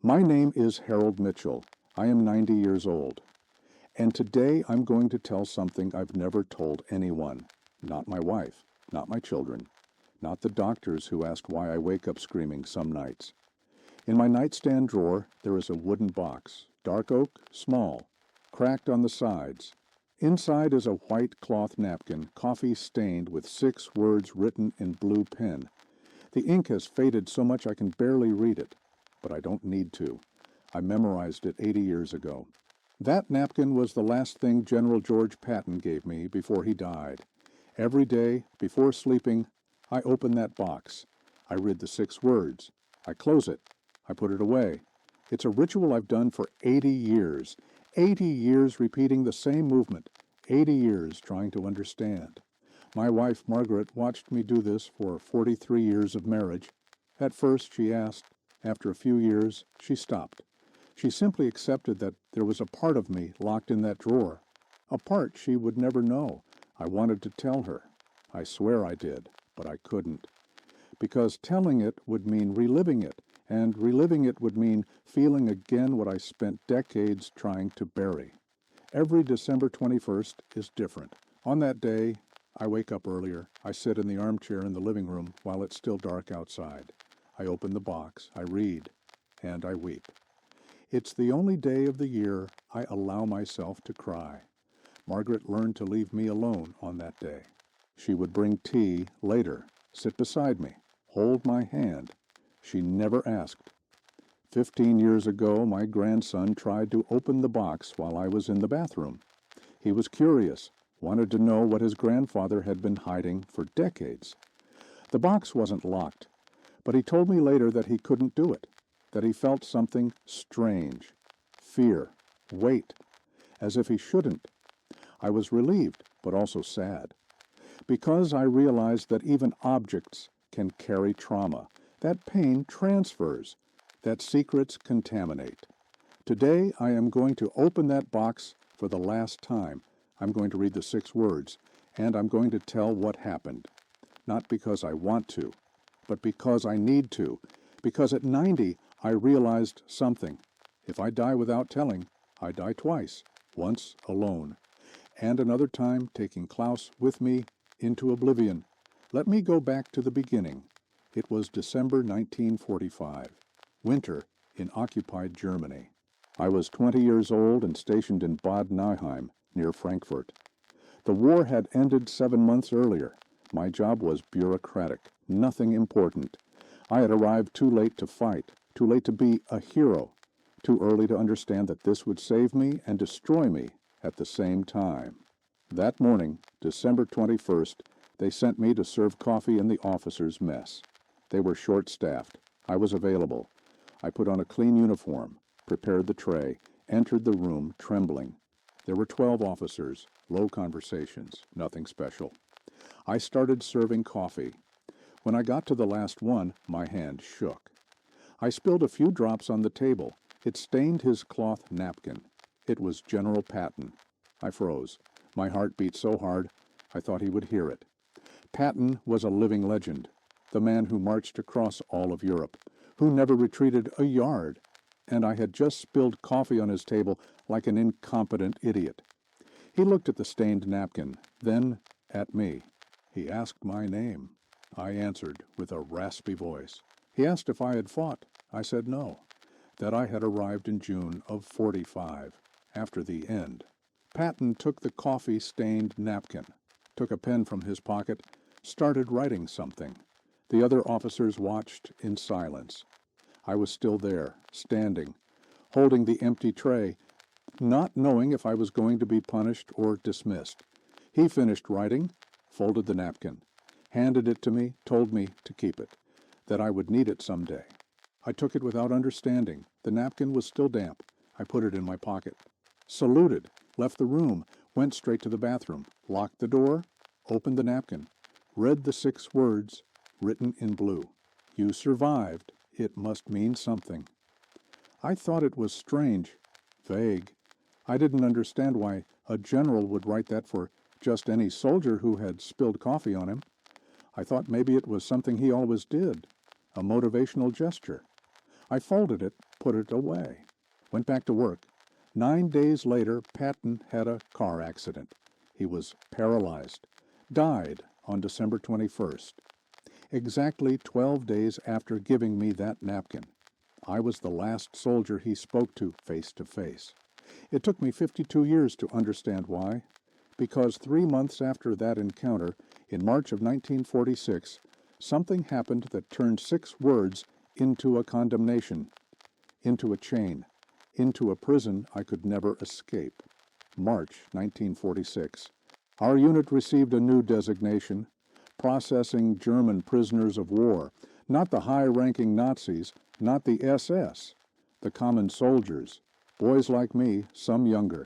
My name is Harold Mitchell. I am 90 years old. And today I'm going to tell something I've never told anyone. Not my wife, not my children, not the doctors who ask why I wake up screaming some nights. In my nightstand drawer there is a wooden box, dark oak, small, cracked on the sides. Inside is a white cloth napkin, coffee-stained with 6 words written in blue pen. The ink has faded so much I can barely read it, but I don't need to. I memorized it 80 years ago. That napkin was the last thing General George Patton gave me before he died. Every day, before sleeping, I open that box. I read the 6 words. I close it. I put it away. It's a ritual I've done for 80 years. 80 years repeating the same movement. 80 years trying to understand. My wife, Margaret, watched me do this for 43 years of marriage. At first, she asked. After a few years, she stopped. She simply accepted that there was a part of me locked in that drawer. A part she would never know. I wanted to tell her. I swear I did, but I couldn't. Because telling it would mean reliving it, and reliving it would mean feeling again what I spent decades trying to bury. Every December 21st is different. On that day, I wake up earlier. I sit in the armchair in the living room while it's still dark outside. I open the box, I read, and I weep. It's the only day of the year I allow myself to cry. Margaret learned to leave me alone on that day. She would bring tea later, sit beside me, hold my hand. She never asked. 15 years ago, my grandson tried to open the box while I was in the bathroom. He was curious, wanted to know what his grandfather had been hiding for decades. The box wasn't locked, but he told me later that he couldn't do it, that he felt something strange, fear, weight, as if he shouldn't. I was relieved, but also sad, because I realized that even objects can carry trauma, that pain transfers, that secrets contaminate. Today I am going to open that box for the last time. I'm going to read the 6 words, and I'm going to tell what happened. Not because I want to, but because I need to. Because at 90, I realized something. If I die without telling, I die twice. Once alone, and another time taking Klaus with me into oblivion. Let me go back to the beginning. It was December 1945, winter in occupied Germany. I was 20 years old and stationed in Bad Nauheim, near Frankfurt. The war had ended 7 months earlier. My job was bureaucratic, nothing important. I had arrived too late to fight, too late to be a hero, too early to understand that this would save me and destroy me at the same time. That morning, December 21st, they sent me to serve coffee in the officers' mess. They were short-staffed. I was available. I put on a clean uniform, prepared the tray, entered the room trembling. There were 12 officers, low conversations, nothing special. I started serving coffee. When I got to the last one, my hand shook. I spilled a few drops on the table. It stained his cloth napkin. It was General Patton. I froze. My heart beat so hard, I thought he would hear it. Patton was a living legend, the man who marched across all of Europe, who never retreated a yard, and I had just spilled coffee on his table like an incompetent idiot. He looked at the stained napkin, then at me. He asked my name. I answered with a raspy voice. He asked if I had fought. I said no, that I had arrived in June of 45, after the end. Patton took the coffee-stained napkin, took a pen from his pocket, started writing something. The other officers watched in silence. I was still there, standing, holding the empty tray, not knowing if I was going to be punished or dismissed. He finished writing, folded the napkin, handed it to me, told me to keep it, that I would need it someday. I took it without understanding. The napkin was still damp. I put it in my pocket, saluted, left the room, went straight to the bathroom, locked the door, opened the napkin, read the 6 words written in blue. You survived. It must mean something. I thought it was strange, vague. I didn't understand why a general would write that for just any soldier who had spilled coffee on him. I thought maybe it was something he always did, a motivational gesture. I folded it, put it away. Went back to work. 9 days later, Patton had a car accident. He was paralyzed. Died on December 21st. Exactly 12 days after giving me that napkin. I was the last soldier he spoke to face. It took me 52 years to understand why. Because 3 months after that encounter, in March of 1946, something happened that turned 6 words into a condemnation, into a chain, into a prison I could never escape. March 1946. Our unit received a new designation, processing German prisoners of war, not the high-ranking Nazis, not the SS, the common soldiers, boys like me, some younger.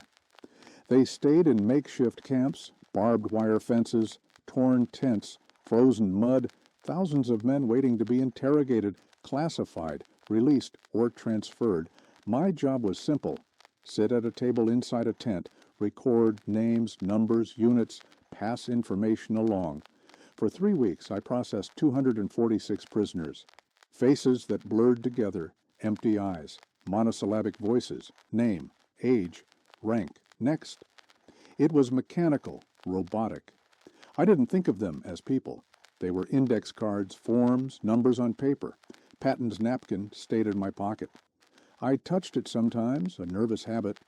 They stayed in makeshift camps, barbed wire fences, torn tents, frozen mud, thousands of men waiting to be interrogated, classified, released, or transferred. My job was simple. Sit at a table inside a tent, record names, numbers, units, pass information along. For 3 weeks, I processed 246 prisoners. Faces that blurred together, empty eyes, monosyllabic voices, name, age, rank, next. It was mechanical, robotic. I didn't think of them as people. They were index cards, forms, numbers on paper. Patton's napkin stayed in my pocket. I touched it sometimes, a nervous habit,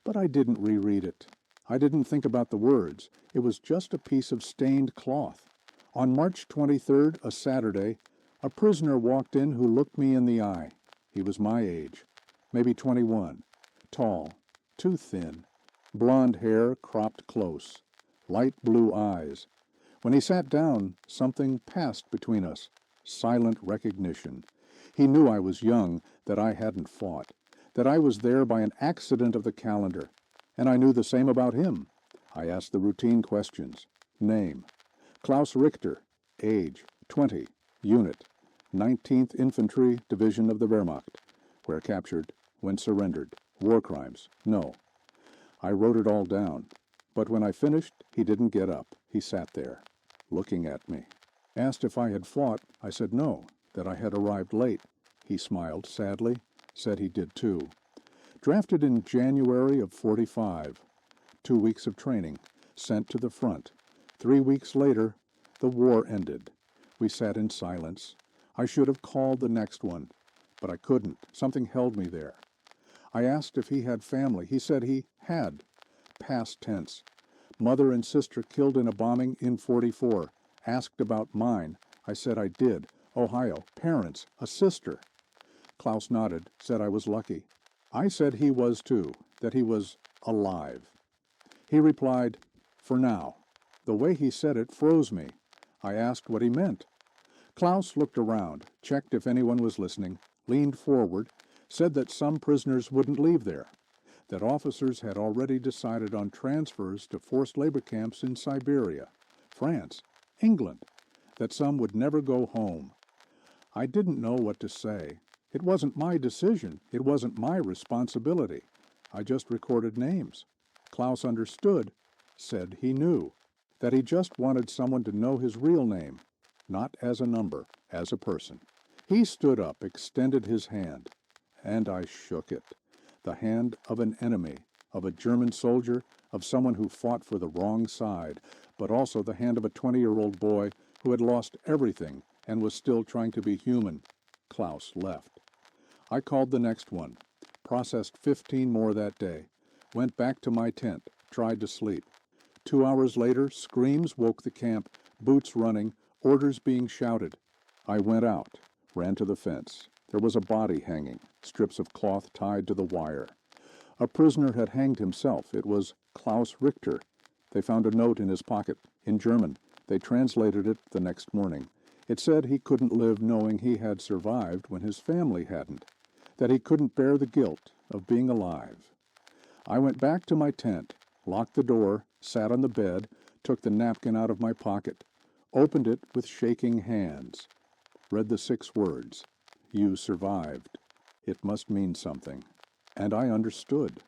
but I didn't reread it. I didn't think about the words. It was just a piece of stained cloth. On March 23rd, a Saturday, a prisoner walked in who looked me in the eye. He was my age, maybe 21, tall, too thin, blonde hair cropped close, light blue eyes. When he sat down, something passed between us, silent recognition. He knew I was young, that I hadn't fought, that I was there by an accident of the calendar, and I knew the same about him. I asked the routine questions. Name: Klaus Richter, age, 20, unit, 19th Infantry Division of the Wehrmacht, where captured, when surrendered, war crimes, no. I wrote it all down, but when I finished, he didn't get up. He sat there, looking at me. Asked if I had fought, I said no, that I had arrived late. He smiled sadly, said he did too. Drafted in January of 45. 2 weeks of training, sent to the front. 3 weeks later, the war ended. We sat in silence. I should have called the next one, but I couldn't. Something held me there. I asked if he had family. He said he had. Past tense. Mother and sister killed in a bombing in 44. Asked about mine. I said I did. Ohio. Parents. A sister. Klaus nodded, said I was lucky. I said he was too, that he was alive. He replied, for now. The way he said it froze me. I asked what he meant. Klaus looked around, checked if anyone was listening, leaned forward, said that some prisoners wouldn't leave there, that officers had already decided on transfers to forced labor camps in Siberia, France, England, that some would never go home. I didn't know what to say. It wasn't my decision. It wasn't my responsibility. I just recorded names. Klaus understood, said he knew, that he just wanted someone to know his real name, not as a number, as a person. He stood up, extended his hand, and I shook it. The hand of an enemy, of a German soldier, of someone who fought for the wrong side, but also the hand of a 20-year-old boy who had lost everything and was still trying to be human. Klaus left. I called the next one, processed 15 more that day, went back to my tent, tried to sleep. 2 hours later, screams woke the camp, boots running, orders being shouted. I went out, ran to the fence. There was a body hanging, strips of cloth tied to the wire. A prisoner had hanged himself. It was Klaus Richter. They found a note in his pocket, in German. They translated it the next morning. It said he couldn't live knowing he had survived when his family hadn't, that he couldn't bear the guilt of being alive. I went back to my tent, locked the door, sat on the bed, took the napkin out of my pocket, opened it with shaking hands, read the 6 words, "You survived." It must mean something. And I understood.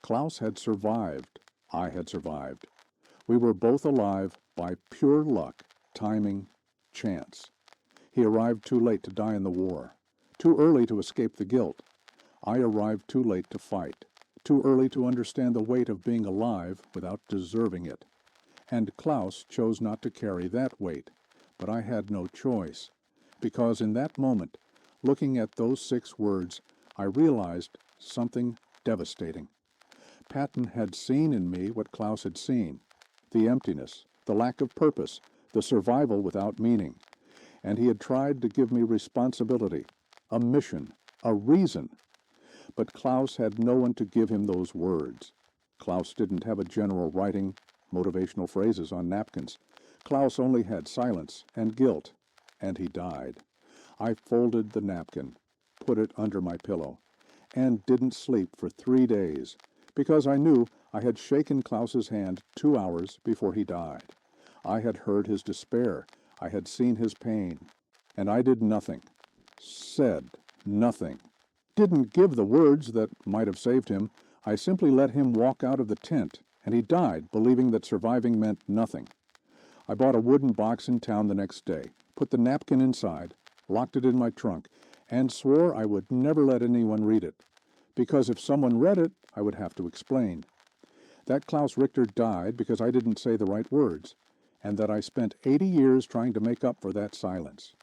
Klaus had survived. I had survived. We were both alive by pure luck, timing, chance. He arrived too late to die in the war, too early to escape the guilt. I arrived too late to fight, too early to understand the weight of being alive without deserving it. And Klaus chose not to carry that weight, but I had no choice, because in that moment, looking at those 6 words, I realized something devastating. Patton had seen in me what Klaus had seen, the emptiness, the lack of purpose, the survival without meaning, and he had tried to give me responsibility, a mission, a reason. But Klaus had no one to give him those words. Klaus didn't have a general writing motivational phrases on napkins. Klaus only had silence and guilt, and he died. I folded the napkin, put it under my pillow, and didn't sleep for 3 days, because I knew I had shaken Klaus's hand 2 hours before he died. I had heard his despair, I had seen his pain, and I did nothing, said nothing, didn't give the words that might have saved him. I simply let him walk out of the tent, and he died believing that surviving meant nothing. I bought a wooden box in town the next day, put the napkin inside, locked it in my trunk, and swore I would never let anyone read it, because if someone read it, I would have to explain. That Klaus Richter died because I didn't say the right words, and that I spent 80 years trying to make up for that silence.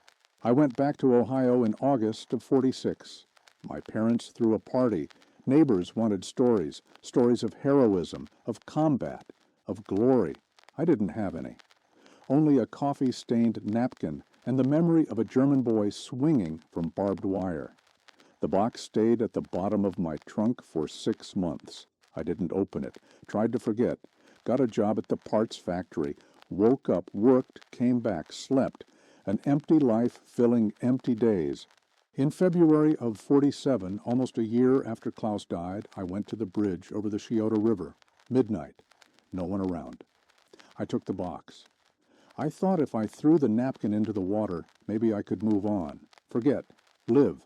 I went back to Ohio in August of '46. My parents threw a party. Neighbors wanted stories, stories of heroism, of combat, of glory. I didn't have any. Only a coffee-stained napkin and the memory of a German boy swinging from barbed wire. The box stayed at the bottom of my trunk for 6 months. I didn't open it, tried to forget, got a job at the parts factory, woke up, worked, came back, slept, an empty life filling empty days. In February of '47, almost a year after Klaus died, I went to the bridge over the Scioto River. Midnight. No one around. I took the box. I thought if I threw the napkin into the water, maybe I could move on, forget, live.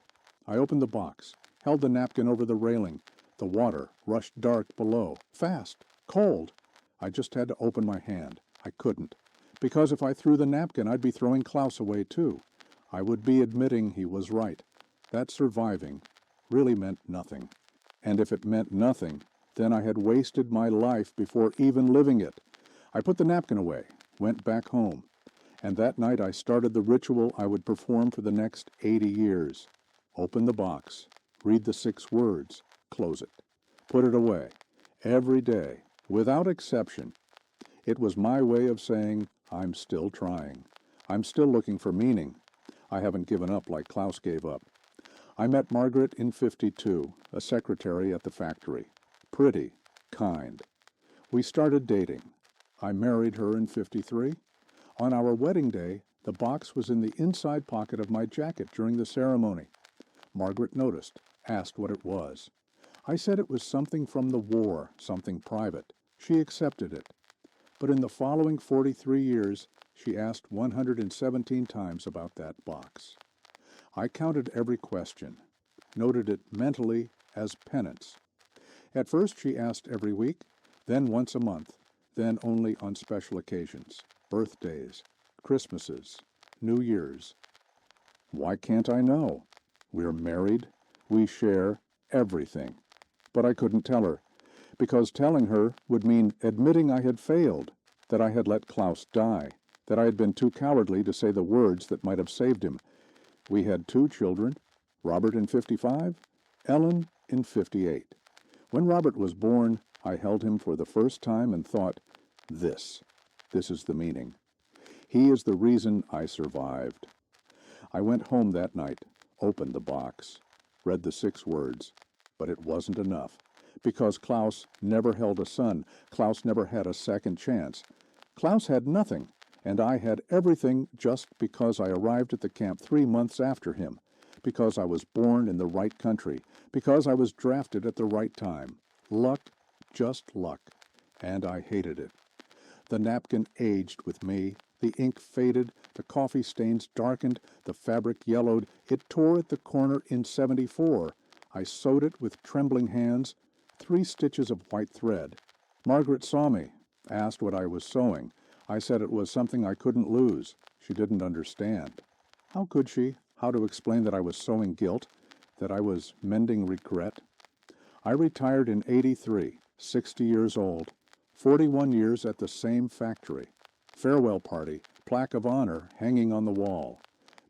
I opened the box, held the napkin over the railing. The water rushed dark below, fast, cold. I just had to open my hand. I couldn't, because if I threw the napkin, I'd be throwing Klaus away too. I would be admitting he was right. That surviving really meant nothing. And if it meant nothing, then I had wasted my life before even living it. I put the napkin away, went back home, and that night I started the ritual I would perform for the next 80 years. Open the box, read the 6 words, close it, put it away, every day, without exception. It was my way of saying, I'm still trying. I'm still looking for meaning. I haven't given up like Klaus gave up. I met Margaret in '52, a secretary at the factory. Pretty, kind. We started dating. I married her in '53. On our wedding day, the box was in the inside pocket of my jacket during the ceremony. Margaret noticed, asked what it was. I said it was something from the war, something private. She accepted it. But in the following 43 years, she asked 117 times about that box. I counted every question, noted it mentally as penance. At first she asked every week, then once a month, then only on special occasions, birthdays, Christmases, New Year's. Why can't I know? We're married, we share everything. But I couldn't tell her, because telling her would mean admitting I had failed, that I had let Klaus die, that I had been too cowardly to say the words that might have saved him. We had 2 children, Robert in '55, Ellen in '58. When Robert was born, I held him for the first time and thought, this is the meaning. He is the reason I survived. I went home that night, opened the box, read the 6 words, but it wasn't enough, because Klaus never held a son. Klaus never had a second chance. Klaus had nothing, and I had everything just because I arrived at the camp 3 months after him, because I was born in the right country, because I was drafted at the right time. Luck, just luck, and I hated it. The napkin aged with me, the ink faded, the coffee stains darkened, the fabric yellowed. It tore at the corner in '74. I sewed it with trembling hands, 3 stitches of white thread. Margaret saw me, asked what I was sewing. I said it was something I couldn't lose. She didn't understand. How could she? How to explain that I was sewing guilt? that I was mending regret? I retired in '83, 60 years old, 41 years at the same factory. Farewell party, plaque of honor hanging on the wall.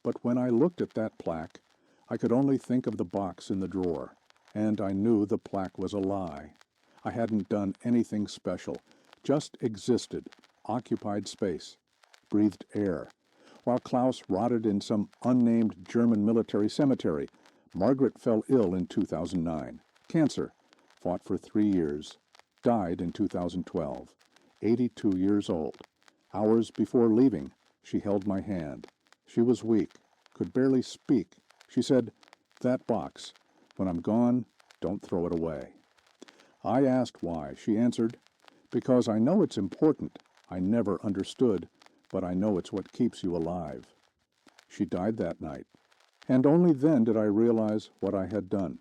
But when I looked at that plaque, I could only think of the box in the drawer, and I knew the plaque was a lie. I hadn't done anything special, just existed, occupied space, breathed air. While Klaus rotted in some unnamed German military cemetery, Margaret fell ill in 2009. Cancer, fought for 3 years, died in 2012, 82 years old. Hours before leaving, she held my hand. She was weak, could barely speak. She said, "That box, when I'm gone, don't throw it away." I asked why. She answered, "Because I know it's important. I never understood, but I know it's what keeps you alive." She died that night, and only then did I realize what I had done.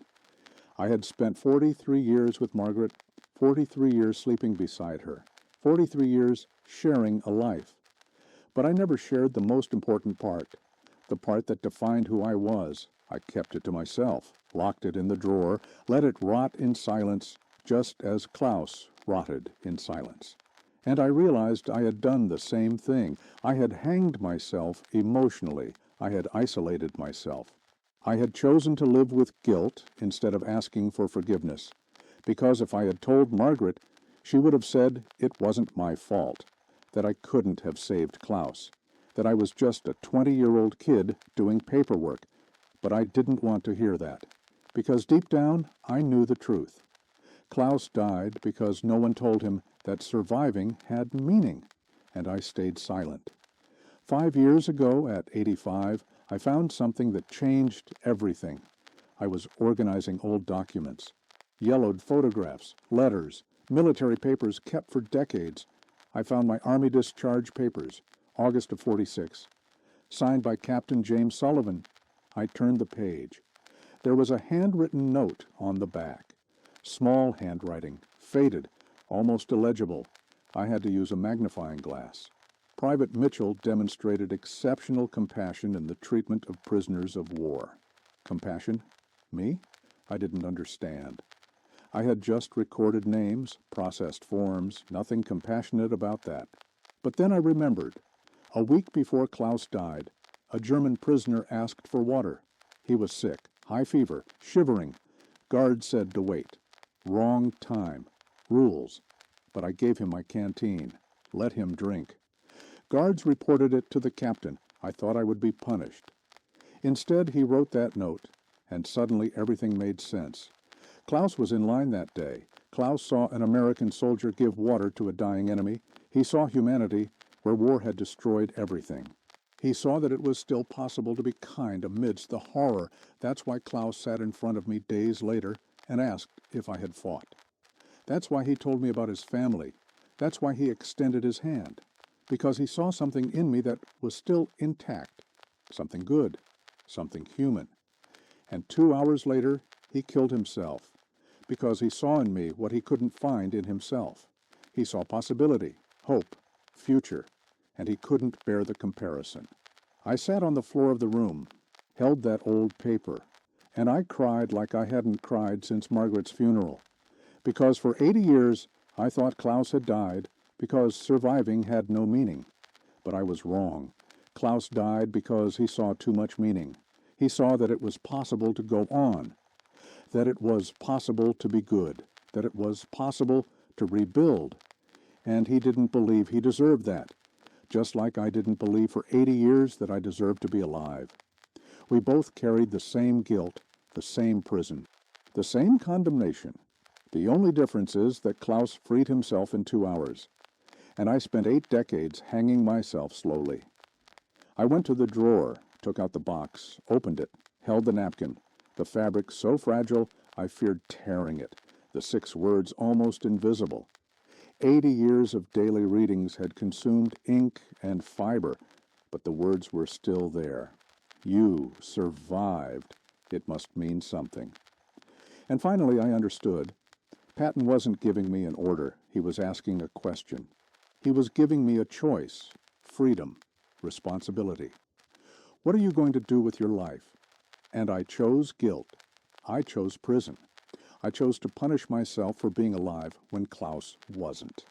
I had spent 43 years with Margaret, 43 years sleeping beside her, 43 years sharing a life. But I never shared the most important part, the part that defined who I was. I kept it to myself, locked it in the drawer, let it rot in silence, just as Klaus rotted in silence. And I realized I had done the same thing. I had hanged myself emotionally. I had isolated myself. I had chosen to live with guilt instead of asking for forgiveness, because if I had told Margaret, she would have said it wasn't my fault, that I couldn't have saved Klaus, that I was just a 20-year-old kid doing paperwork. But I didn't want to hear that, because deep down I knew the truth. Klaus died because no one told him that surviving had meaning, and I stayed silent. 5 years ago, at 85, I found something that changed everything. I was organizing old documents, yellowed photographs, letters, military papers kept for decades. I found my Army discharge papers, August of '46, signed by Captain James Sullivan. I turned the page. There was a handwritten note on the back. Small handwriting, faded, almost illegible. I had to use a magnifying glass. Private Mitchell demonstrated exceptional compassion in the treatment of prisoners of war. Compassion? Me? I didn't understand. I had just recorded names, processed forms, nothing compassionate about that. But then I remembered. A week before Klaus died, a German prisoner asked for water. He was sick, high fever, shivering. Guards said to wait. Wrong time. Rules. But I gave him my canteen. Let him drink. Guards reported it to the captain. I thought I would be punished. Instead, he wrote that note, and suddenly everything made sense. Klaus was in line that day. Klaus saw an American soldier give water to a dying enemy. He saw humanity where war had destroyed everything. He saw that it was still possible to be kind amidst the horror. That's why Klaus sat in front of me days later and asked if I had fought. That's why he told me about his family. That's why he extended his hand. Because he saw something in me that was still intact, something good, something human. And 2 hours later, he killed himself, because he saw in me what he couldn't find in himself. He saw possibility, hope, future, and he couldn't bear the comparison. I sat on the floor of the room, held that old paper, and I cried like I hadn't cried since Margaret's funeral, because for 80 years I thought Klaus had died because surviving had no meaning. But I was wrong. Klaus died because he saw too much meaning. He saw that it was possible to go on, that it was possible to be good, that it was possible to rebuild. And he didn't believe he deserved that, just like I didn't believe for 80 years that I deserved to be alive. We both carried the same guilt, the same prison, the same condemnation. The only difference is that Klaus freed himself in 2 hours, and I spent 8 decades hanging myself slowly. I went to the drawer, took out the box, opened it, held the napkin, the fabric so fragile I feared tearing it, the 6 words almost invisible. 80 years of daily readings had consumed ink and fiber, but the words were still there. You survived. It must mean something. And finally I understood. Patton wasn't giving me an order. He was asking a question. He was giving me a choice, freedom, responsibility. What are you going to do with your life? And I chose guilt. I chose prison. I chose to punish myself for being alive when Klaus wasn't.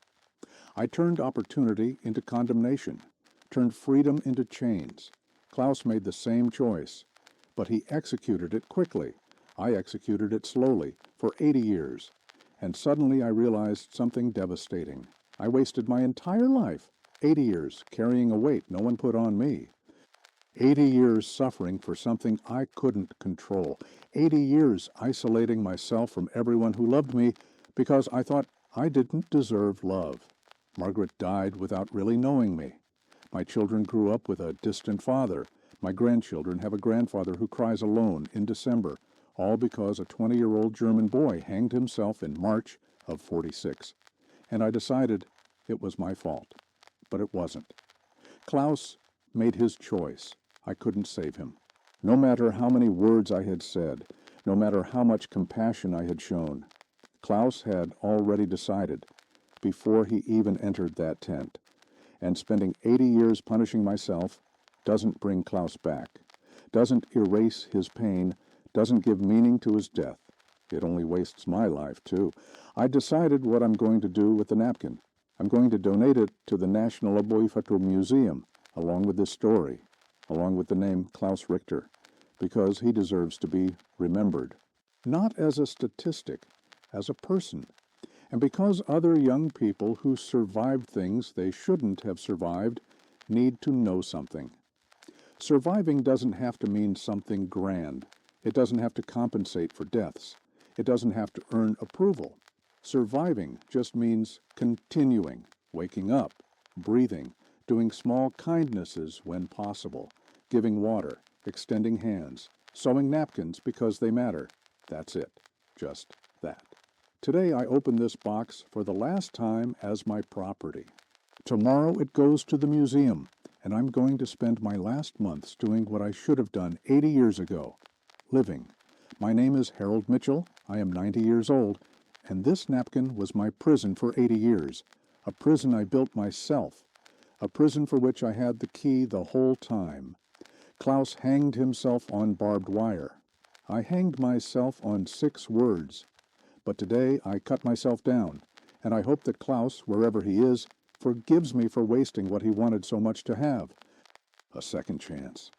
I turned opportunity into condemnation, turned freedom into chains. Klaus made the same choice, but he executed it quickly. I executed it slowly for 80 years. And suddenly I realized something devastating. I wasted my entire life, 80 years, carrying a weight no one put on me. 80 years suffering for something I couldn't control. 80 years isolating myself from everyone who loved me because I thought I didn't deserve love. Margaret died without really knowing me. My children grew up with a distant father. My grandchildren have a grandfather who cries alone in December, all because a 20-year-old German boy hanged himself in March of 46. And I decided it was my fault. But it wasn't. Klaus made his choice. I couldn't save him. No matter how many words I had said, no matter how much compassion I had shown, Klaus had already decided before he even entered that tent. And spending 80 years punishing myself doesn't bring Klaus back, doesn't erase his pain, doesn't give meaning to his death. It only wastes my life, too. I decided what I'm going to do with the napkin. I'm going to donate it to the National Oboifato Museum, along with this story, along with the name Klaus Richter, because he deserves to be remembered, not as a statistic, as a person. And because other young people who survived things they shouldn't have survived need to know something. Surviving doesn't have to mean something grand. It doesn't have to compensate for deaths. It doesn't have to earn approval. Surviving just means continuing, waking up, breathing, doing small kindnesses when possible, giving water, extending hands, sewing napkins because they matter. That's it. Just that. Today I open this box for the last time as my property. Tomorrow it goes to the museum, and I'm going to spend my last months doing what I should have done 80 years ago, living. My name is Harold Mitchell. I am 90 years old, and this napkin was my prison for 80 years, a prison I built myself, a prison for which I had the key the whole time. Klaus hanged himself on barbed wire. I hanged myself on 6 words. But today I cut myself down, and I hope that Klaus, wherever he is, forgives me for wasting what he wanted so much to have, a second chance.